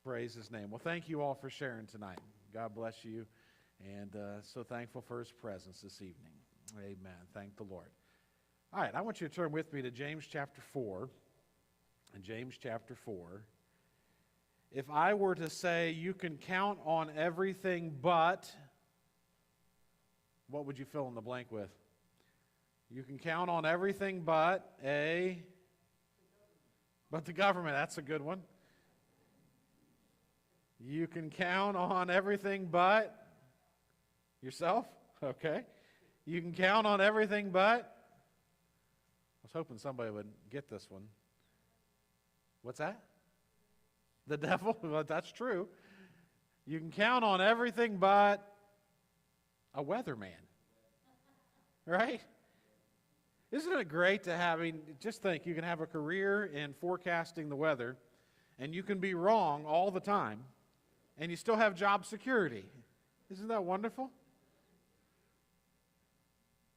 Praise his name. Well, thank you all for sharing tonight. God bless you. And so thankful for his presence this evening. Amen. Thank the Lord. All right, I want you to turn with me to James chapter 4. In James chapter 4. If I were to say you can count on everything but, what would you fill in the blank with? You can count on everything but the government. That's a good one. You can count on everything but yourself. Okay. You can count on everything but, I was hoping somebody would get this one. What's that? The devil? Well, that's true. You can count on everything but a weatherman. Right? Isn't it great to have, just think, you can have a career in forecasting the weather, and you can be wrong all the time, and you still have job security. Isn't that wonderful?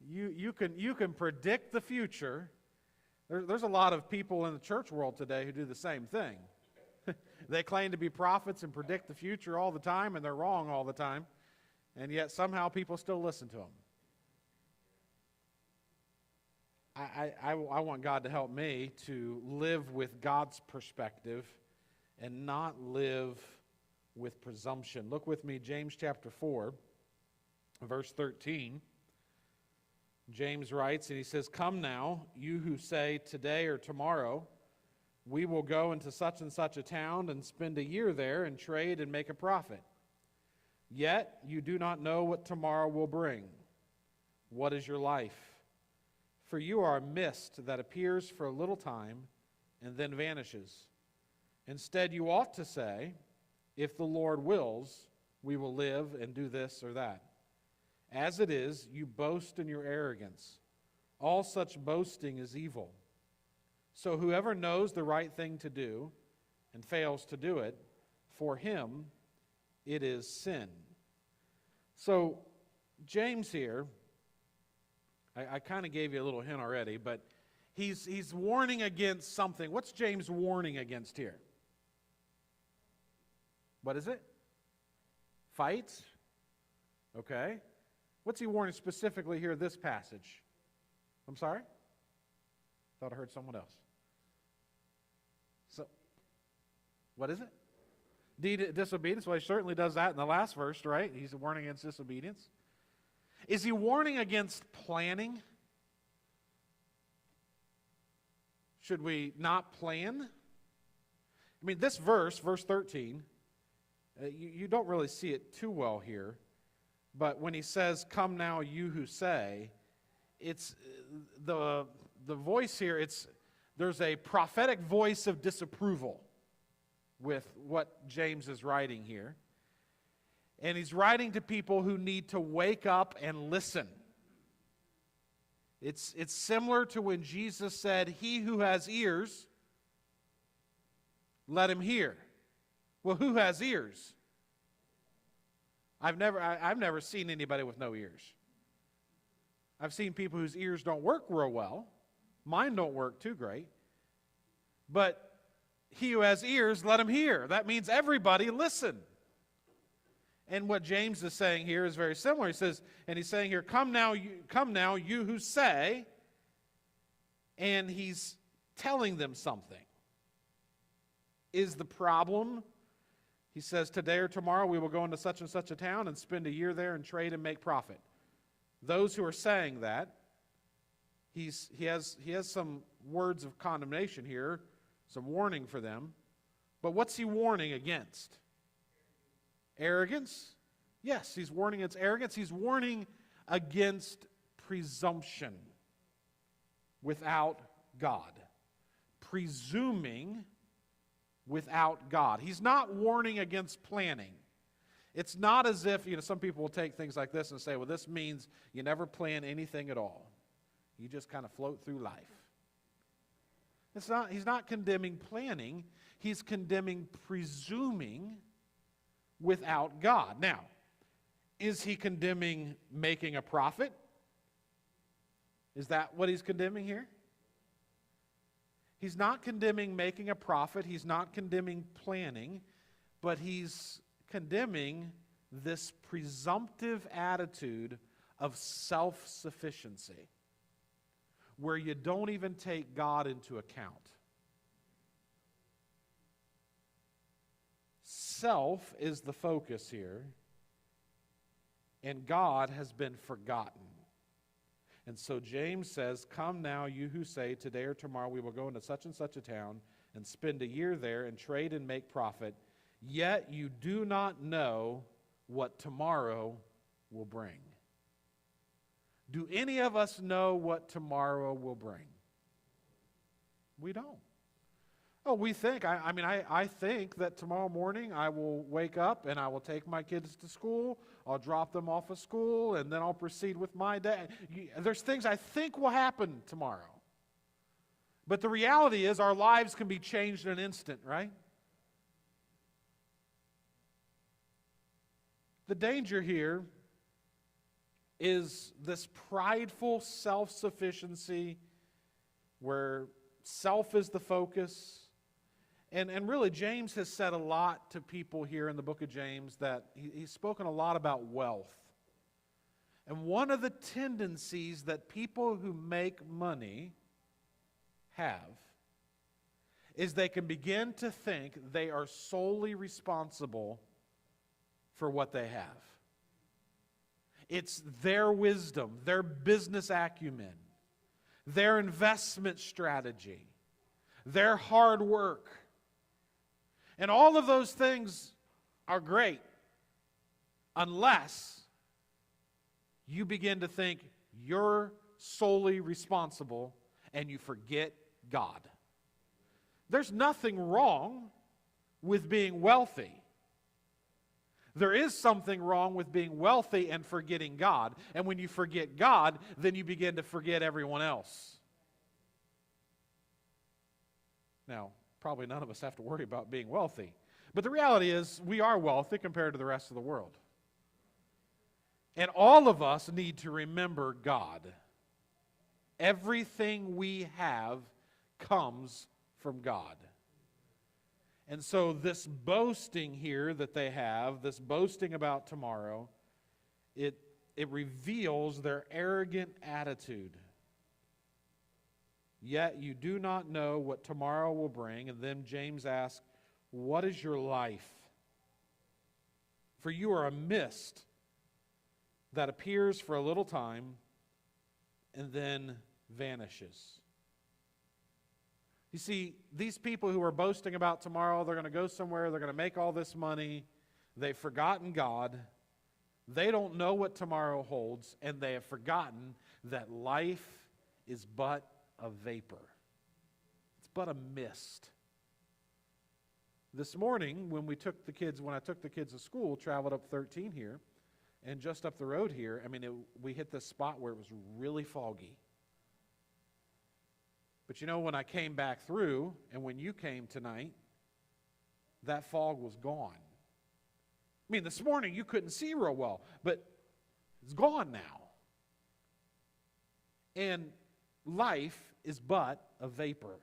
You can predict the future. There's a lot of people in the church world today who do the same thing. They claim to be prophets and predict the future all the time, and they're wrong all the time, and yet somehow people still listen to them. I want God to help me to live with God's perspective and not live with presumption. Look with me, James chapter 4, verse 13. James writes, and he says, "Come now, you who say today or tomorrow, we will go into such and such a town and spend a year there and trade and make a profit. Yet you do not know what tomorrow will bring. What is your life? For you are a mist that appears for a little time and then vanishes. Instead, you ought to say, if the Lord wills, we will live and do this or that. As it is, you boast in your arrogance. All such boasting is evil. So whoever knows the right thing to do and fails to do it, for him it is sin." So James here, I kind of gave you a little hint already, but he's warning against something. What's James warning against here? What is it? Fights? Okay. What's he warning specifically here in this passage? I'm sorry? Thought I heard someone else. So, what is it? Disobedience. Well, he certainly does that in the last verse, right? He's warning against disobedience. Is he warning against planning? Should we not plan? This verse 13, you don't really see it too well here. But when he says, "Come now, you who say," it's the voice here, there's a prophetic voice of disapproval with what James is writing here. And he's writing to people who need to wake up and listen. It's similar to when Jesus said, "He who has ears, let him hear." Well, who has ears? I've never seen anybody with no ears. I've seen people whose ears don't work real well. Mine don't work too great. But he who has ears, let him hear. That means everybody listen. And what James is saying here is very similar. He's saying here, come now, you who say, and he's telling them something. Is the problem? He says, today or tomorrow we will go into such and such a town and spend a year there and trade and make profit. Those who are saying that, he has some words of condemnation here, some warning for them. But what's he warning against? Arrogance? Yes, he's warning against arrogance. He's warning against presumption without God. Presuming without God. He's not warning against planning. It's not as if, some people will take things like this and say, well, this means you never plan anything at all. You just kind of float through life. He's not condemning planning. He's condemning presuming without God. Now, is he condemning making a profit? Is that what he's condemning here? He's not condemning making a profit. He's not condemning planning. but he's condemning this presumptive attitude of self-sufficiency, where you don't even take God into account. Self is the focus here, and God has been forgotten. And so James says, "Come now, you who say, today or tomorrow we will go into such and such a town and spend a year there and trade and make profit, yet you do not know what tomorrow will bring." Do any of us know what tomorrow will bring? We don't. Oh, we think, I think that tomorrow morning I will wake up and I will take my kids to school, I'll drop them off of school, and then I'll proceed with my day. There's things I think will happen tomorrow. But the reality is our lives can be changed in an instant, right? The danger here is this prideful self-sufficiency where self is the focus. And really, James has said a lot to people here in the book of James that he's spoken a lot about wealth. And one of the tendencies that people who make money have is they can begin to think they are solely responsible for what they have. It's their wisdom, their business acumen, their investment strategy, their hard work. And all of those things are great unless you begin to think you're solely responsible and you forget God. There's nothing wrong with being wealthy. There is something wrong with being wealthy and forgetting God. And when you forget God, then you begin to forget everyone else. Now, probably none of us have to worry about being wealthy. But the reality is we are wealthy compared to the rest of the world. And all of us need to remember God. Everything we have comes from God. And so this boasting here that they have, this boasting about tomorrow, it reveals their arrogant attitude. Yet you do not know what tomorrow will bring. And then James asks, what is your life? For you are a mist that appears for a little time and then vanishes. You see, these people who are boasting about tomorrow, they're going to go somewhere, they're going to make all this money, they've forgotten God, they don't know what tomorrow holds, and they have forgotten that life is but a vapor. It's but a mist. This morning, when I took the kids to school, traveled up 13 here, and just up the road here, we hit this spot where it was really foggy. But you know, when I came back through, and when you came tonight, that fog was gone. This morning you couldn't see real well, but it's gone now. And life is but a vapor.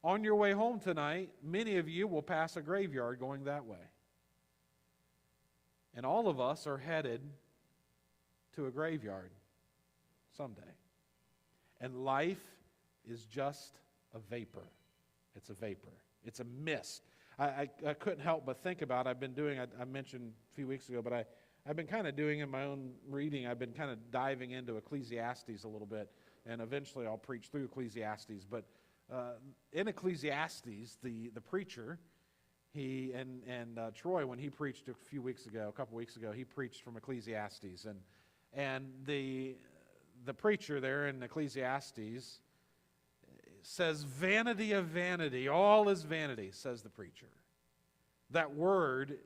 On your way home tonight, many of you will pass a graveyard going that way. And all of us are headed to a graveyard someday. And life is just a vapor. It's a vapor. It's a mist. I couldn't help but think about, I mentioned a few weeks ago, but I've been kind of doing in my own reading, I've been kind of diving into Ecclesiastes a little bit, and eventually I'll preach through Ecclesiastes. But in Ecclesiastes, the preacher, Troy, when he preached a couple weeks ago, he preached from Ecclesiastes. And the preacher there in Ecclesiastes says, vanity of vanity, all is vanity, says the preacher. That word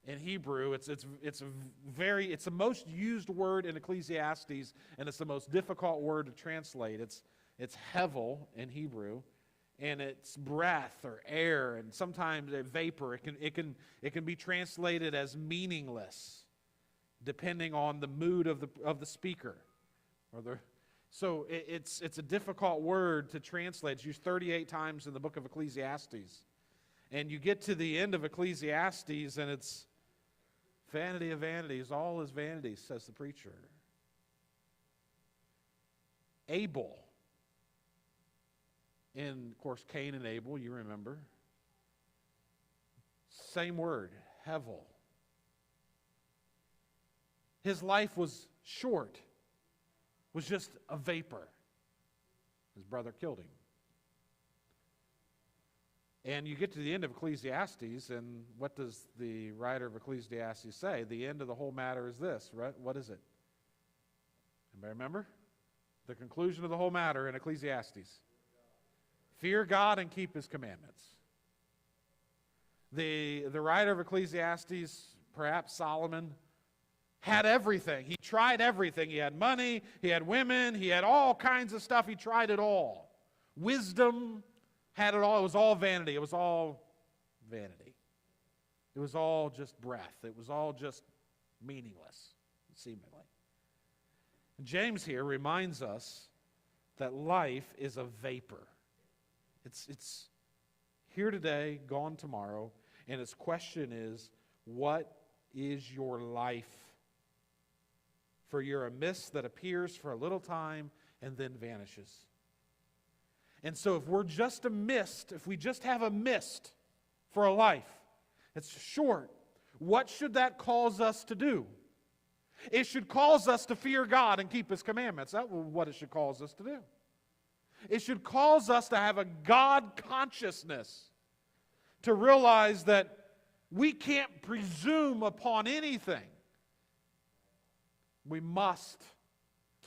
in Hebrew, it's the most used word in Ecclesiastes, and it's the most difficult word to translate. It's hevel in Hebrew, and it's breath or air, and sometimes a vapor. It can be translated as meaningless, depending on the mood of the speaker. So it's a difficult word to translate. It's used 38 times in the book of Ecclesiastes. And you get to the end of Ecclesiastes, and it's vanity of vanities, all is vanity, says the preacher. Abel, in, of course, Cain and Abel, you remember. Same word, hevel. His life was short, was just a vapor. His brother killed him. And you get to the end of Ecclesiastes, and what does the writer of Ecclesiastes say? The end of the whole matter is this, right? What is it? Anybody remember? The conclusion of the whole matter in Ecclesiastes. Fear God and keep His commandments. The writer of Ecclesiastes, perhaps Solomon, had everything. He tried everything. He had money, he had women, he had all kinds of stuff. He tried it all. Wisdom, had it all. It was all vanity. It was all vanity. It was all just breath. It was all just meaningless, seemingly. And James here reminds us that life is a vapor. It's here today, gone tomorrow, and his question is, what is your life? For you're a mist that appears for a little time and then vanishes. And so if we're just a mist, if we just have a mist for a life, it's short, what should that cause us to do? It should cause us to fear God and keep His commandments. That's what it should cause us to do. It should cause us to have a God consciousness, to realize that we can't presume upon anything. We must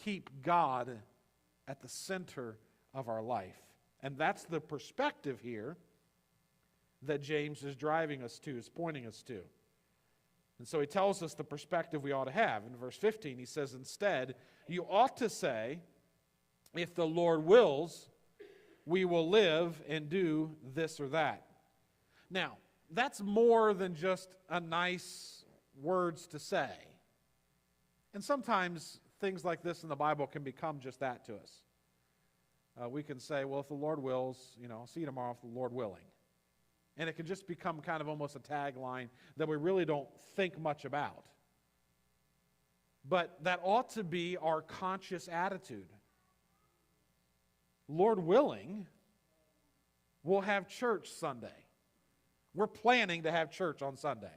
keep God at the center of our life. And that's the perspective here that James is driving us to, is pointing us to. And so he tells us the perspective we ought to have. In verse 15, he says, instead, you ought to say, if the Lord wills, we will live and do this or that. Now, that's more than just a nice words to say. And sometimes things like this in the Bible can become just that to us. We can say, well, if the Lord wills, I'll see you tomorrow if the Lord willing. And it can just become kind of almost a tagline that we really don't think much about. But that ought to be our conscious attitude. Lord willing, we'll have church Sunday. We're planning to have church on Sunday.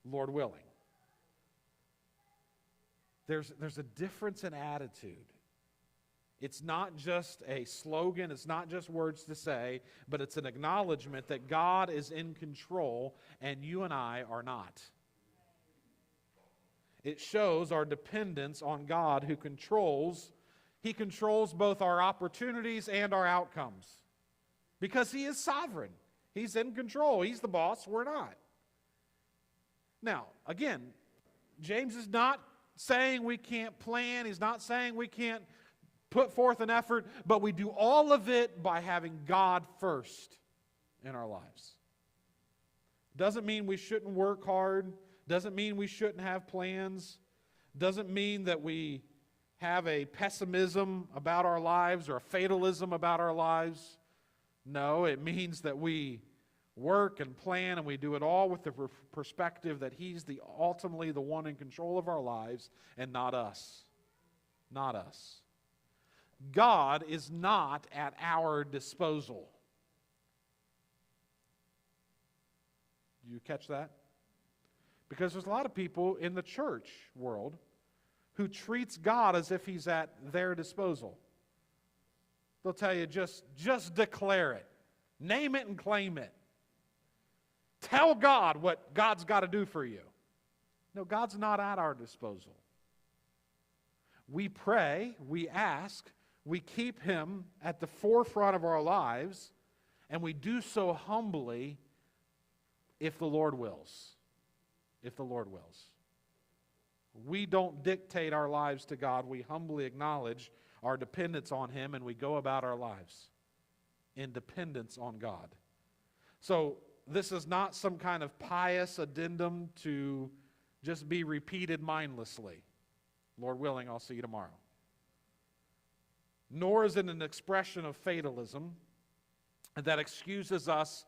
Lord willing. There's a difference in attitude. It's not just a slogan, it's not just words to say, but it's an acknowledgement that God is in control and you and I are not. It shows our dependence on God who controls. He controls both our opportunities and our outcomes. Because He is sovereign. He's in control. He's the boss. We're not. Now, again, James is not saying we can't plan. He's not saying we can't put forth an effort, but we do all of it by having God first in our lives. Doesn't mean we shouldn't work hard. Doesn't mean we shouldn't have plans. Doesn't mean that we have a pessimism about our lives or a fatalism about our lives. No, it means that we work and plan and we do it all with the perspective that He's ultimately the one in control of our lives and not us. Not us. God is not at our disposal. Do you catch that? Because there's a lot of people in the church world who treats God as if He's at their disposal. They'll tell you, just declare it. Name it and claim it. Tell God what God's got to do for you. No, God's not at our disposal. We pray, we ask, we keep Him at the forefront of our lives, and we do so humbly if the Lord wills. If the Lord wills. We don't dictate our lives to God. We humbly acknowledge our dependence on Him, and we go about our lives in dependence on God. So this is not some kind of pious addendum to just be repeated mindlessly. Lord willing, I'll see you tomorrow. Nor is it an expression of fatalism that excuses us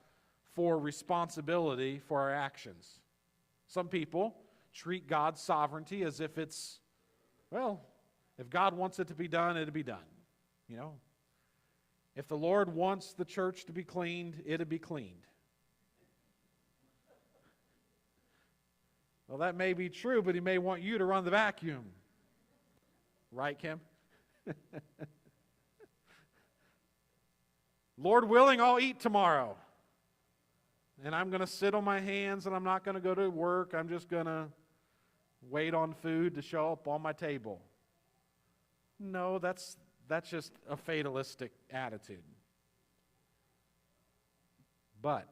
for responsibility for our actions. Some people treat God's sovereignty as if it's, well, if God wants it to be done, it'll be done. You know, if the Lord wants the church to be cleaned, it'll be cleaned. Well, that may be true, but He may want you to run the vacuum. Right, Kim? Lord willing, I'll eat tomorrow. And I'm going to sit on my hands and I'm not going to go to work. I'm just going to wait on food to show up on my table. No, that's just a fatalistic attitude. But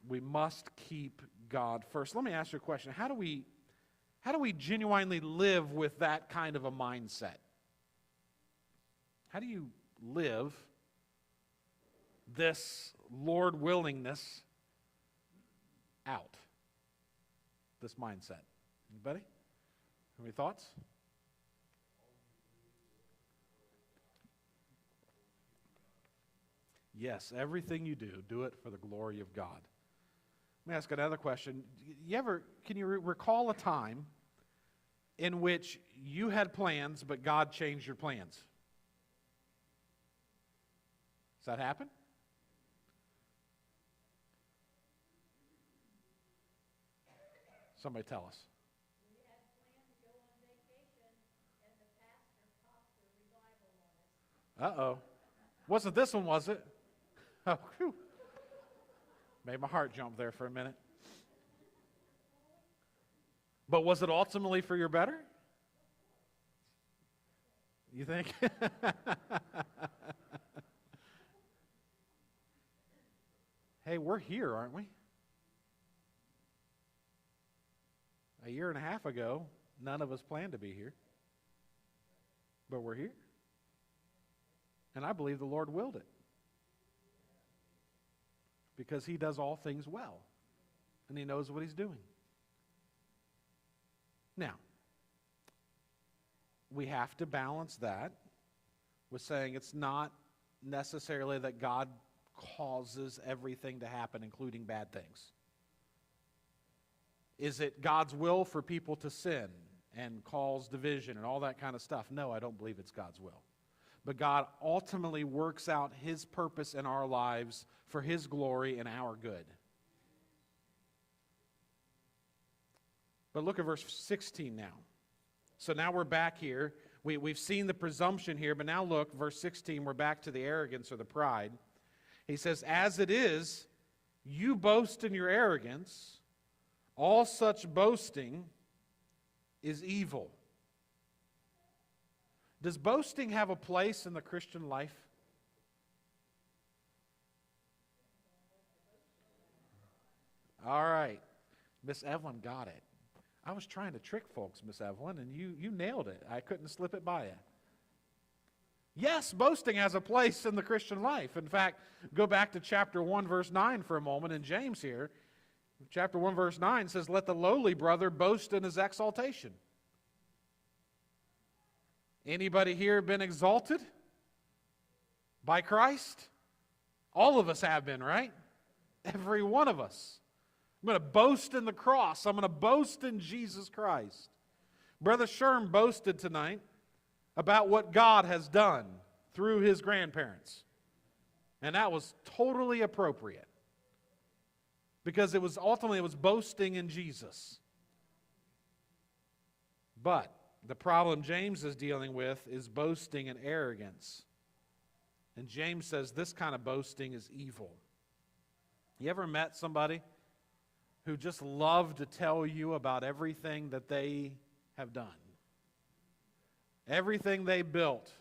we must keep God first. Let me ask you a question. How do we genuinely live with that kind of a mindset? How do you live this Lord willingness out? This mindset. Anybody? Any thoughts? Yes, everything you do it for the glory of God. Let me ask another question. Can you recall a time in which you had plans, but God changed your plans? Does that happen? Somebody tell us. We had planned to go on vacation, and the pastor popped the revival on us. Uh-oh. Wasn't this one, was it? Oh, whew. Made my heart jump there for a minute. But was it ultimately for your better? You think? Hey, we're here, aren't we? A year and a half ago, none of us planned to be here. But we're here. And I believe the Lord willed it. Because He does all things well. And He knows what He's doing. Now, we have to balance that with saying it's not necessarily that God causes everything to happen, including bad things. Is it God's will for people to sin and cause division and all that kind of stuff? No, I don't believe it's God's will. But God ultimately works out His purpose in our lives for His glory and our good. But look at verse 16 now. So now we're back here. We've seen the presumption here, but now look, verse 16, we're back to the arrogance or the pride. He says, as it is, you boast in your arrogance. All such boasting is evil. Does boasting have a place in the Christian life? All right. Miss Evelyn got it. I was trying to trick folks, Miss Evelyn, and you nailed it. I couldn't slip it by you. Yes, boasting has a place in the Christian life. In fact, go back to chapter 1, verse 9 for a moment in James here. Chapter 1, verse 9 says, let the lowly brother boast in his exaltation. Anybody here been exalted by Christ? All of us have been, right? Every one of us. I'm going to boast in the cross. I'm going to boast in Jesus Christ. Brother Sherm boasted tonight about what God has done through his grandparents. And that was totally appropriate. Because it was boasting in Jesus. But the problem James is dealing with is boasting and arrogance. And James says this kind of boasting is evil. You ever met somebody who just loved to tell you about everything that they have done? Everything they built.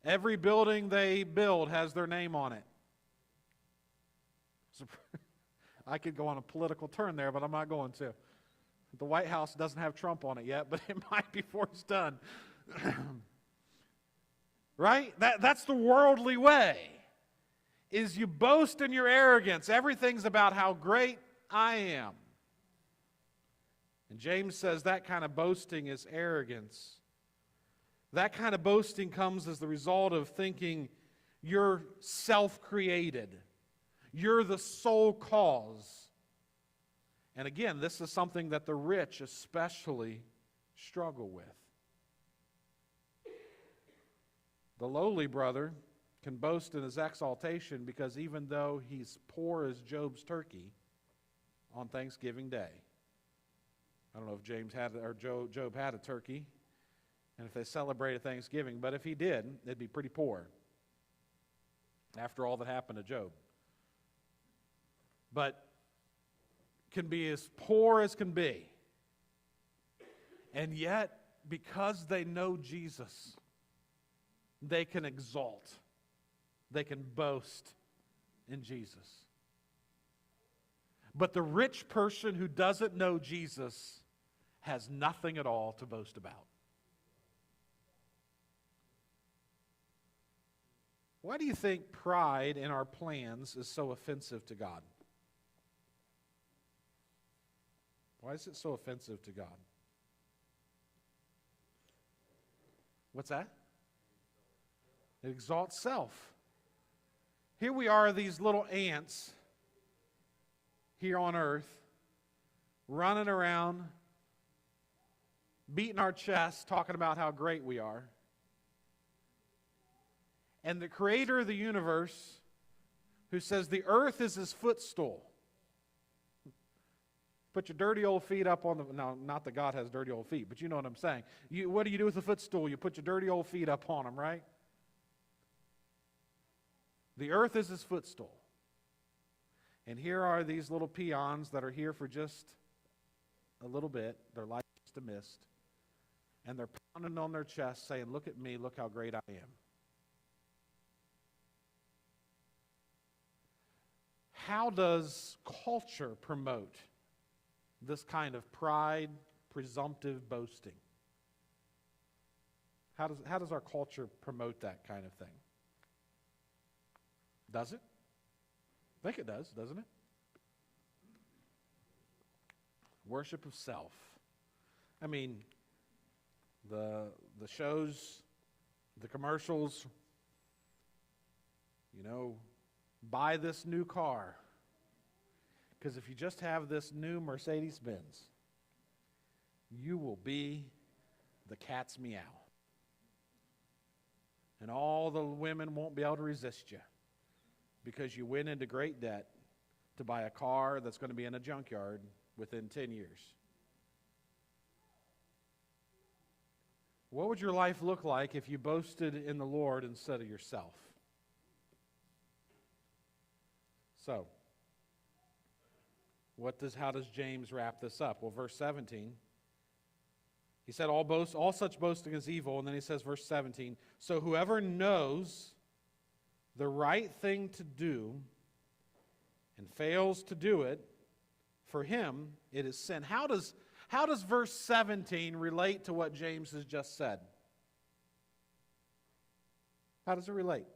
Every building they build has their name on it. I could go on a political turn there, but I'm not going to. The White House doesn't have Trump on it yet, but it might before it's done. Right? That's the worldly way. Is you boast in your arrogance. Everything's about how great I am. And James says that kind of boasting is arrogance. That kind of boasting comes as the result of thinking you're self-created. You're the sole cause. And again, this is something that the rich especially struggle with. The lowly brother can boast in his exaltation because even though he's poor as Job's turkey on Thanksgiving Day, I don't know if James had or Job had a turkey, and if they celebrated Thanksgiving, but if he did, it'd be pretty poor after all that happened to Job. But can be as poor as can be. And yet, because they know Jesus, they can exalt. They can boast in Jesus. But the rich person who doesn't know Jesus has nothing at all to boast about. Why do you think pride in our plans is so offensive to God? Why is it so offensive to God? What's that? It exalts self. Here we are, these little ants here on earth, running around, beating our chests, talking about how great we are. And the creator of the universe, who says the earth is his footstool. Put your dirty old feet up on the... No, not that God has dirty old feet, but you know what I'm saying. What do you do with a footstool? You put your dirty old feet up on them, right? The earth is his footstool. And here are these little peons that are here for just a little bit. Their life is just a mist. And they're pounding on their chest saying, look at me, look how great I am. How does culture promote this kind of pride, presumptive boasting? How does our culture promote that kind of thing? Does it? I think it does, doesn't it? Worship of self. I mean, the shows, the commercials, buy this new car. Because if you just have this new Mercedes-Benz, you will be the cat's meow. And all the women won't be able to resist you because you went into great debt to buy a car that's going to be in a junkyard within 10 years. What would your life look like if you boasted in the Lord instead of yourself? So, how does James wrap this up? Well, verse 17, he said all such boasting is evil, and then he says, verse 17, so whoever knows the right thing to do and fails to do it, for him it is sin. How does verse 17 relate to what James has just said? How does it relate?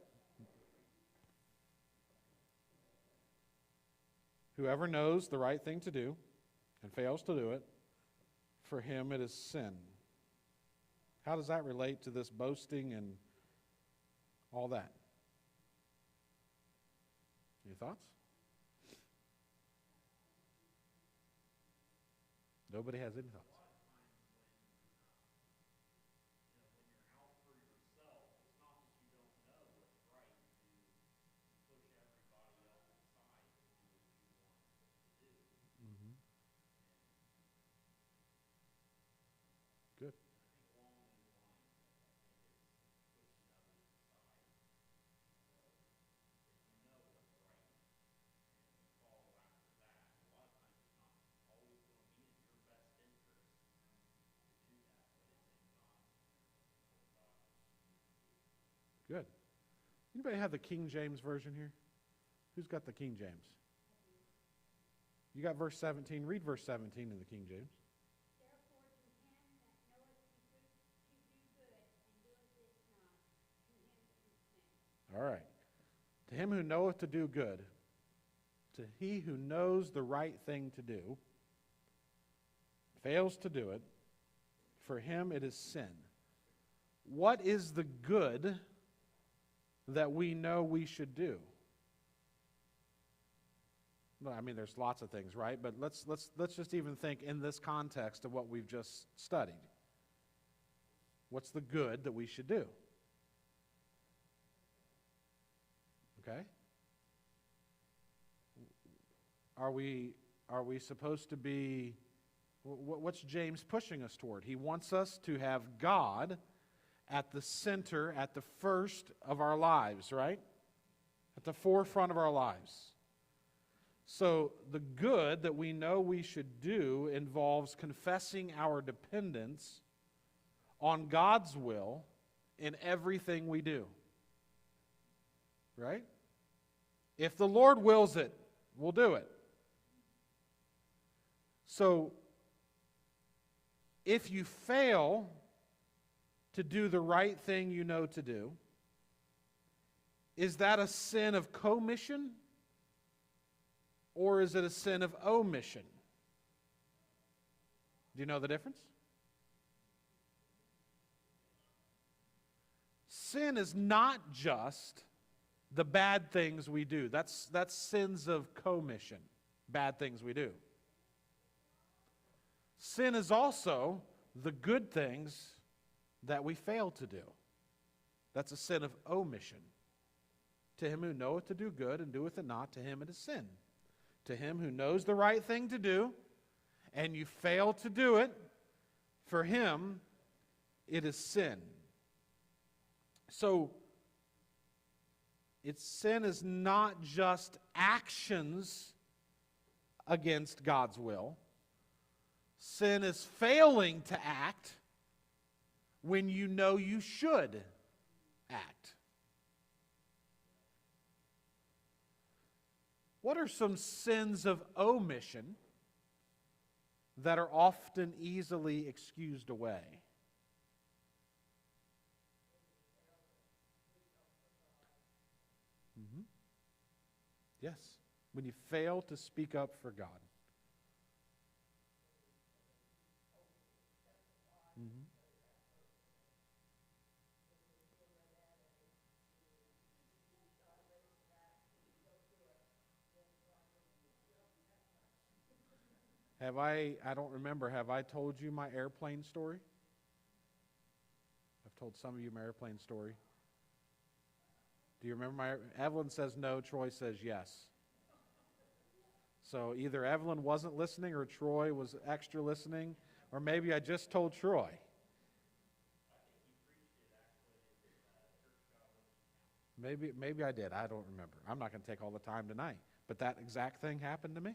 Whoever knows the right thing to do and fails to do it, for him it is sin. How does that relate to this boasting and all that? Any thoughts? Nobody has any thoughts? Good. Good. Anybody have the King James Version here? Who's got the King James? You got verse 17. Read verse 17 in the King James. Therefore, to him that knoweth to do good and doeth it not, to him it is sin. All right. To him who knoweth to do good, to he who knows the right thing to do, fails to do it, for him it is sin. What is the good that we know we should do? No, I mean, there's lots of things, right? But let's just even think in this context of what we've just studied. What's the good that we should do? Okay? Are we supposed to be, what's James pushing us toward? He wants us to have God at the center, at the first of our lives, right? At the forefront of our lives. So the good that we know we should do involves confessing our dependence on God's will in everything we do. Right? If the Lord wills it, we'll do it. So, if you fail to do the right thing you know to do, is that a sin of commission or is it a sin of omission? Do you know the difference? Sin is not just the bad things we do. That's sins of commission, bad things we do. Sin is also the good things that we fail to do. That's a sin of omission. To him who knoweth to do good and doeth it not, to him it is sin. To him who knows the right thing to do, and you fail to do it, for him it is sin. So, sin is not just actions against God's will. Sin is failing to act when you know you should act. What are some sins of omission that are often easily excused away? Mm-hmm. Yes, when you fail to speak up for God. Mm-hmm. I don't remember, have I told you my airplane story? I've told some of you my airplane story. Do you remember Evelyn says no, Troy says yes. So either Evelyn wasn't listening or Troy was extra listening, or maybe I just told Troy. Maybe I did. I don't remember. I'm not going to take all the time tonight. But that exact thing happened to me.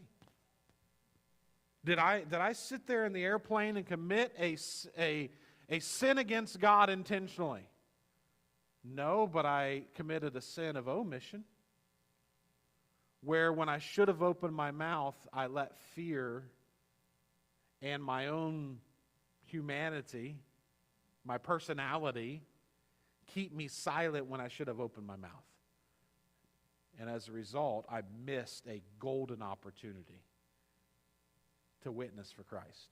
Did I sit there in the airplane and commit a sin against God intentionally? No, but I committed a sin of omission, where when I should have opened my mouth, I let fear and my own humanity, my personality, keep me silent when I should have opened my mouth. And as a result, I missed a golden opportunity to witness for Christ.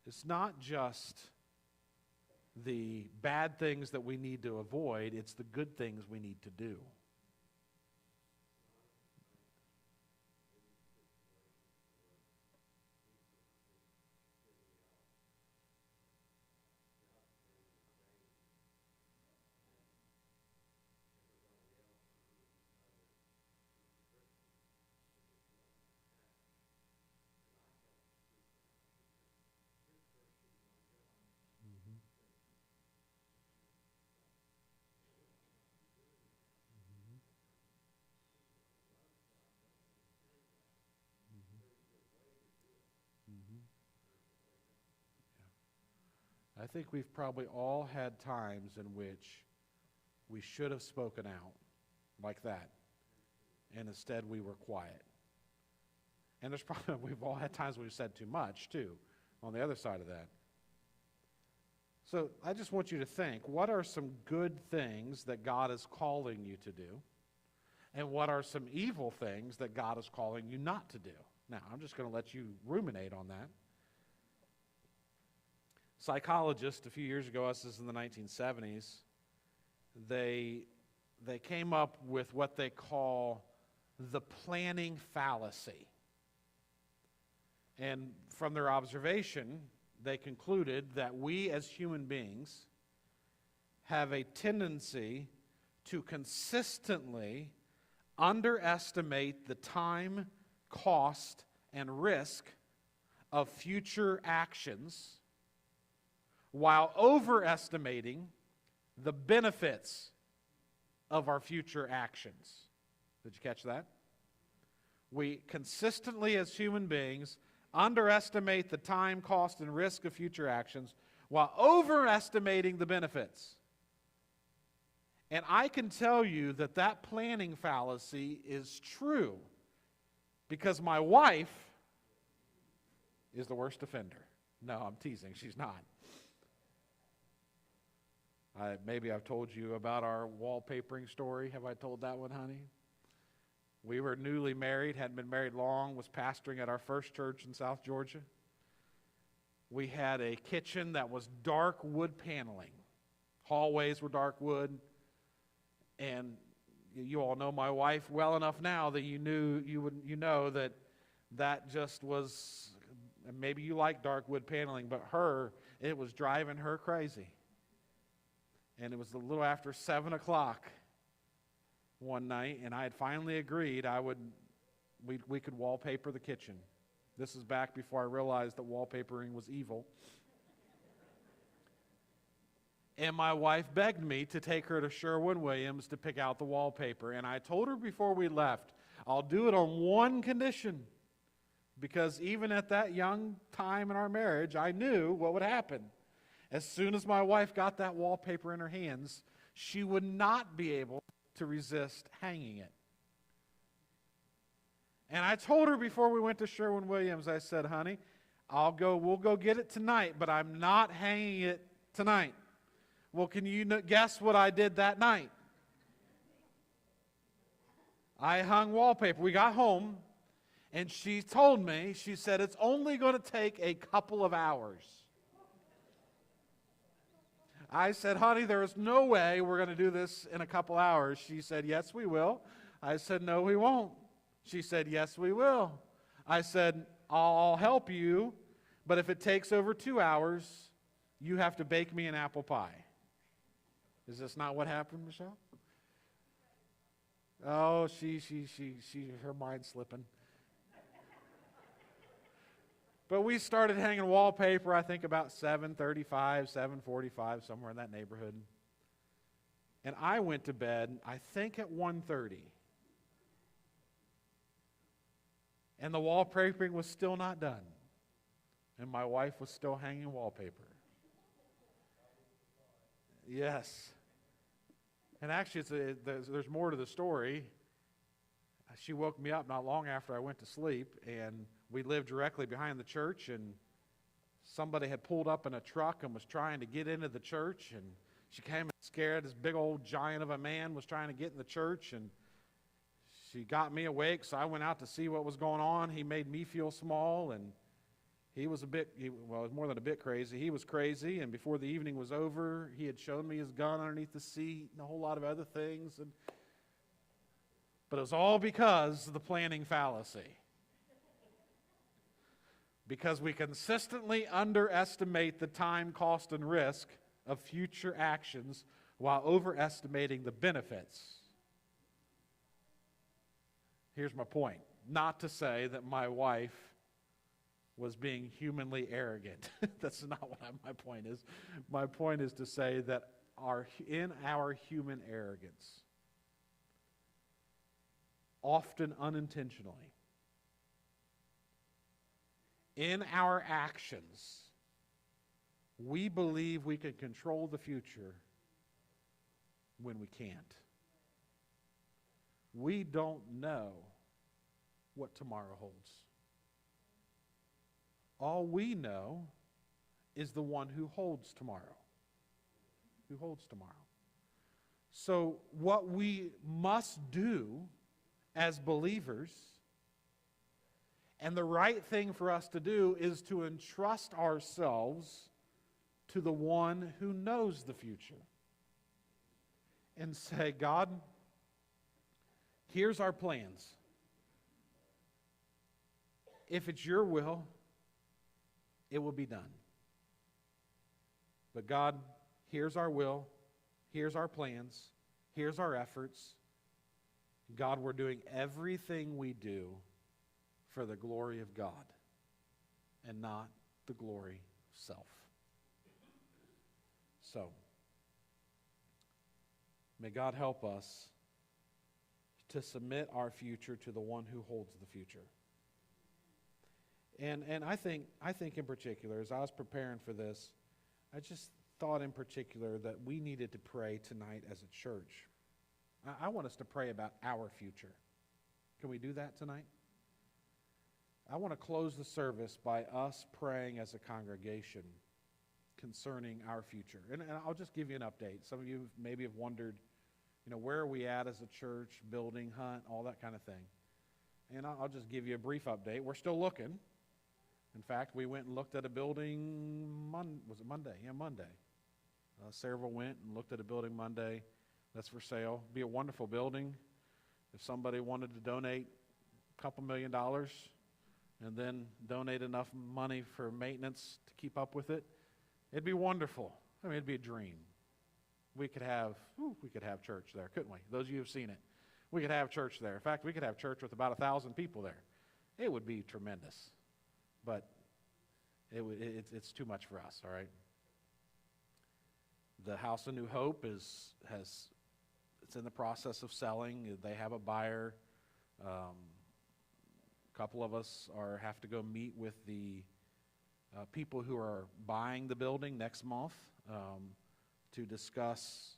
It's not just the bad things that we need to avoid, it's the good things we need to do. I think we've probably all had times in which we should have spoken out like that, and instead we were quiet. And there's probably, we've all had times we've said too much, too, on the other side of that. So I just want you to think, what are some good things that God is calling you to do? And what are some evil things that God is calling you not to do? Now, I'm just going to let you ruminate on that. Psychologists, a few years ago, this is in the 1970s, they came up with what they call the planning fallacy. And from their observation, they concluded that we as human beings have a tendency to consistently underestimate the time, cost, and risk of future actions while overestimating the benefits of our future actions. Did you catch that? We consistently, as human beings, underestimate the time, cost, and risk of future actions while overestimating the benefits. And I can tell you that that planning fallacy is true because my wife is the worst offender. No, I'm teasing. She's not. Maybe I've told you about our wallpapering story. Have I told that one, honey? We were newly married, hadn't been married long, was pastoring at our first church in South Georgia. We had a kitchen that was dark wood paneling. Hallways were dark wood. And you all know my wife well enough now that you know that just was, and maybe you like dark wood paneling, but it was driving her crazy. And it was a little after 7 o'clock one night, and I had finally agreed we could wallpaper the kitchen. This is back before I realized that wallpapering was evil. And my wife begged me to take her to Sherwin-Williams to pick out the wallpaper. And I told her before we left, I'll do it on one condition. Because even at that young time in our marriage, I knew what would happen. As soon as my wife got that wallpaper in her hands, she would not be able to resist hanging it. And I told her before we went to Sherwin-Williams, I said, honey, we'll go get it tonight, but I'm not hanging it tonight. Well, can you guess what I did that night? I hung wallpaper. We got home, and she told me, she said, it's only going to take a couple of hours. I said, honey, there is no way we're going to do this in a couple hours. She said, yes, we will. I said, no, we won't. She said, yes, we will. I said, I'll help you, but if it takes over 2 hours, you have to bake me an apple pie. Is this not what happened, Michelle? Oh, her mind's slipping. But we started hanging wallpaper, I think about 7:35, 7:45, somewhere in that neighborhood. And I went to bed, I think at 1:30. And the wallpapering was still not done. And my wife was still hanging wallpaper. Yes. And actually, there's more to the story. She woke me up not long after I went to sleep, and we lived directly behind the church, and somebody had pulled up in a truck and was trying to get into the church, and she came scared. This big old giant of a man was trying to get in the church, and she got me awake, so I went out to see what was going on. He made me feel small, and he was was more than a bit crazy. He was crazy, and before the evening was over, he had shown me his gun underneath the seat and a whole lot of other things. But it was all because of the planning fallacy. Because we consistently underestimate the time, cost, and risk of future actions while overestimating the benefits. Here's my point. Not to say that my wife was being humanly arrogant. That's not what my point is. My point is to say that in our human arrogance, often unintentionally, in our actions, we believe we can control the future when we can't. We don't know what tomorrow holds. All we know is the one who holds tomorrow. Who holds tomorrow. So what we must do as believers, and the right thing for us to do, is to entrust ourselves to the one who knows the future. And say, God, here's our plans. if it's your will, it will be done. But God, here's our will, here's our plans, here's our efforts. God, we're doing everything we do for the glory of God and not the glory of self. So, may God help us to submit our future to the one who holds the future. And I think in particular, as I was preparing for this, I just thought in particular that we needed to pray tonight as a church. I want us to pray about our future. Can we do that tonight? I want to close the service by us praying as a congregation concerning our future. And I'll just give you an update. Some of you maybe have wondered, where are we at as a church, building, hunt, all that kind of thing. And I'll just give you a brief update. We're still looking. In fact, we went and looked at a building, was it Monday? Yeah, Monday. Saraville went and looked at a building Monday that's for sale. Be a wonderful building. If somebody wanted to donate a couple $1 million and then donate enough money for maintenance to keep up with it, it'd be wonderful. I mean, it'd be a dream. We could have church there, couldn't we? Those of you who've seen it. We could have church there. In fact, we could have church with about 1,000 people there. It would be tremendous. But it's too much for us, all right? The House of New Hope it's in the process of selling. They have a buyer. A couple of us have to go meet with the people who are buying the building next month to discuss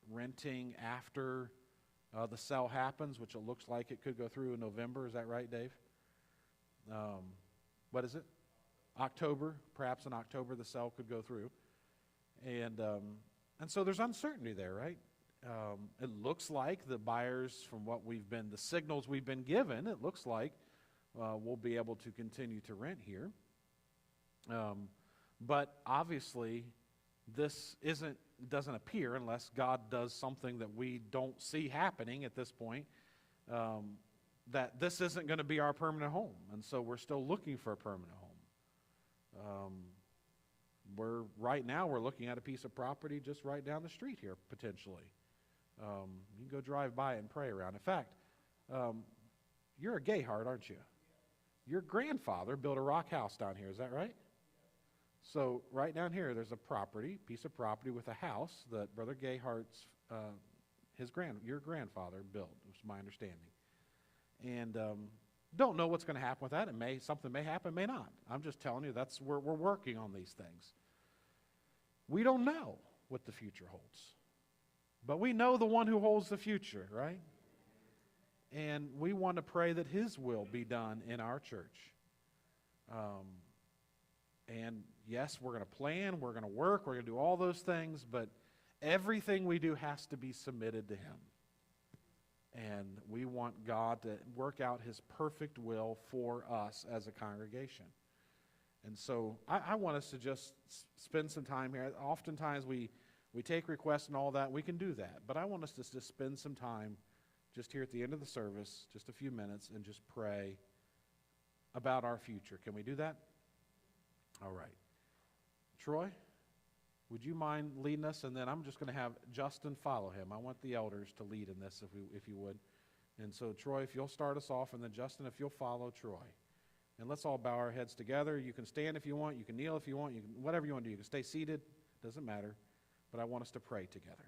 renting after the sale happens, which it looks like it could go through in November. Is that right, Dave? What is it? October. Perhaps in October the sale could go through. And so there's uncertainty there, right? It looks like the buyers, from the signals we've been given, it looks like we'll be able to continue to rent here. But obviously, this doesn't appear, unless God does something that we don't see happening at this point, that this isn't going to be our permanent home. And so we're still looking for a permanent home. Right now we're looking at a piece of property just right down the street here, potentially. You can go drive by and pray around. In fact, you're a Gayhart, aren't you? Your grandfather built a rock house down here, is that right? So right down here, there's a piece of property with a house that Brother Gayhart's, your grandfather built, was my understanding. And don't know what's going to happen with that. Something may happen, may not. I'm just telling you, we're working on these things. We don't know what the future holds. But we know the one who holds the future, right? And we want to pray that his will be done in our church. And yes, we're going to plan, we're going to work, we're going to do all those things, but everything we do has to be submitted to him. And we want God to work out his perfect will for us as a congregation. And so I want us to just spend some time here. Oftentimes we take requests and all that. We can do that. But I want us to just spend some time just here at the end of the service, just a few minutes, and just pray about our future. Can we do that? All right. Troy, would you mind leading us? And then I'm just going to have Justin follow him. I want the elders to lead in this, if you would. And so, Troy, if you'll start us off, and then Justin, if you'll follow Troy. And let's all bow our heads together. You can stand if you want. You can kneel if you want. Whatever you want to do. You can stay seated. Doesn't matter. But I want us to pray together.